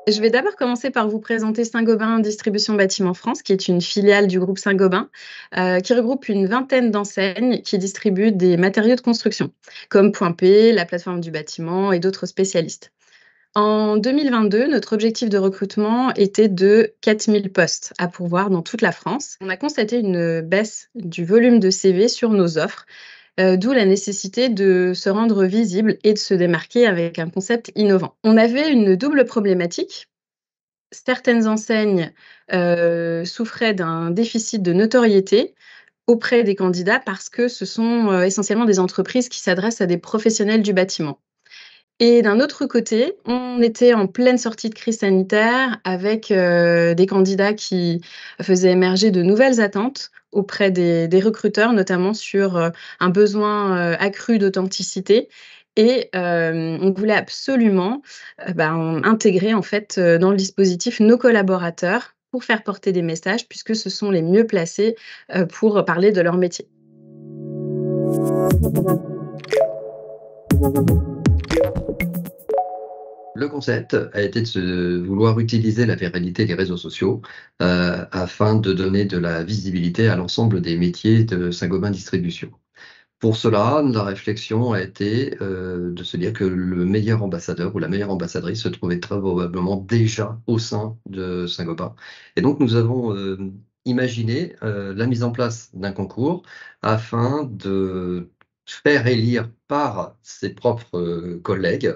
Je vais d'abord commencer par vous présenter Saint-Gobain Distribution Bâtiment France, qui est une filiale du groupe Saint-Gobain, qui regroupe une vingtaine d'enseignes qui distribuent des matériaux de construction, comme Point P, la plateforme du bâtiment et d'autres spécialistes. En 2022, notre objectif de recrutement était de 4000 postes à pourvoir dans toute la France. On a constaté une baisse du volume de CV sur nos offres, d'où la nécessité de se rendre visible et de se démarquer avec un concept innovant. On avait une double problématique. Certaines enseignes souffraient d'un déficit de notoriété auprès des candidats parce que ce sont essentiellement des entreprises qui s'adressent à des professionnels du bâtiment. Et d'un autre côté, on était en pleine sortie de crise sanitaire avec des candidats qui faisaient émerger de nouvelles attentes auprès des recruteurs, notamment sur un besoin accru d'authenticité. Et on voulait absolument intégrer en fait dans le dispositif nos collaborateurs pour faire porter des messages, puisque ce sont les mieux placés pour parler de leur métier. Le concept a été de vouloir utiliser la viralité des réseaux sociaux afin de donner de la visibilité à l'ensemble des métiers de Saint-Gobain Distribution. Pour cela, la réflexion a été de se dire que le meilleur ambassadeur ou la meilleure ambassadrice se trouvait très probablement déjà au sein de Saint-Gobain. Et donc nous avons imaginé la mise en place d'un concours afin de faire élire par ses propres collègues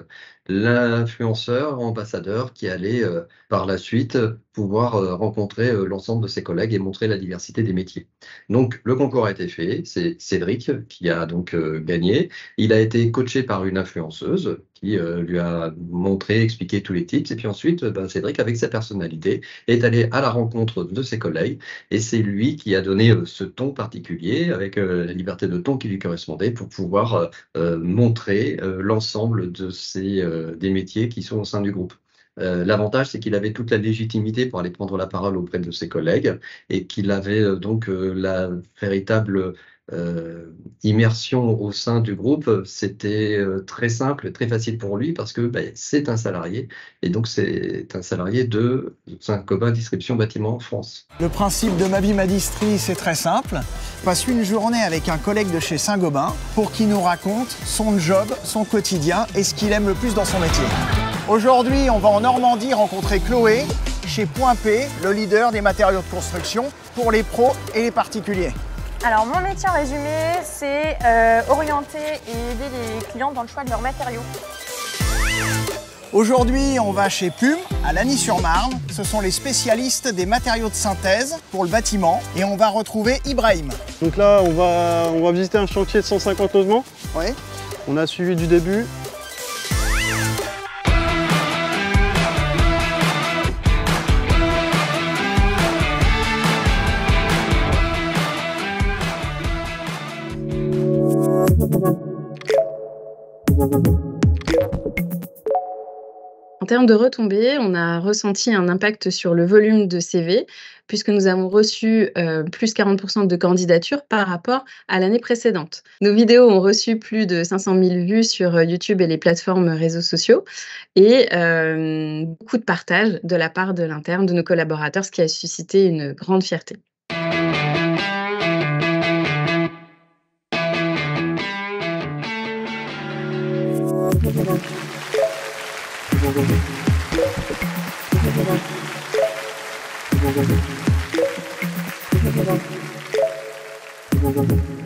l'influenceur, ambassadeur qui allait par la suite pouvoir rencontrer l'ensemble de ses collègues et montrer la diversité des métiers. Donc le concours a été fait, c'est Cédric qui a donc gagné. Il a été coaché par une influenceuse qui lui a montré, expliqué tous les tips. Et puis ensuite, Cédric, avec sa personnalité, est allé à la rencontre de ses collègues. Et c'est lui qui a donné ce ton particulier, avec la liberté de ton qui lui correspondait, pour pouvoir montrer l'ensemble des métiers qui sont au sein du groupe. L'avantage, c'est qu'il avait toute la légitimité pour aller prendre la parole auprès de ses collègues et qu'il avait donc la véritable immersion au sein du groupe. C'était très simple, très facile pour lui parce que c'est un salarié et donc c'est un salarié de Saint-Gobain Distribution Bâtiment France. Le principe de Ma Vie Ma Distri, c'est très simple. Je passe une journée avec un collègue de chez Saint-Gobain pour qu'il nous raconte son job, son quotidien et ce qu'il aime le plus dans son métier. Aujourd'hui, on va en Normandie rencontrer Chloé chez Point P, le leader des matériaux de construction pour les pros et les particuliers. Alors mon métier en résumé, c'est orienter et aider les clients dans le choix de leurs matériaux. Aujourd'hui, on va chez PUM, à Lagny-sur-Marne. Ce sont les spécialistes des matériaux de synthèse pour le bâtiment. Et on va retrouver Ibrahim. Donc là, on va visiter un chantier de 150 logements. Oui. On a suivi du début. En termes de retombées, on a ressenti un impact sur le volume de CV, puisque nous avons reçu plus 40% de candidatures par rapport à l'année précédente. Nos vidéos ont reçu plus de 500 000 vues sur YouTube et les plateformes réseaux sociaux, et beaucoup de partages de la part de l'interne, de nos collaborateurs, ce qui a suscité une grande fierté. Thank you.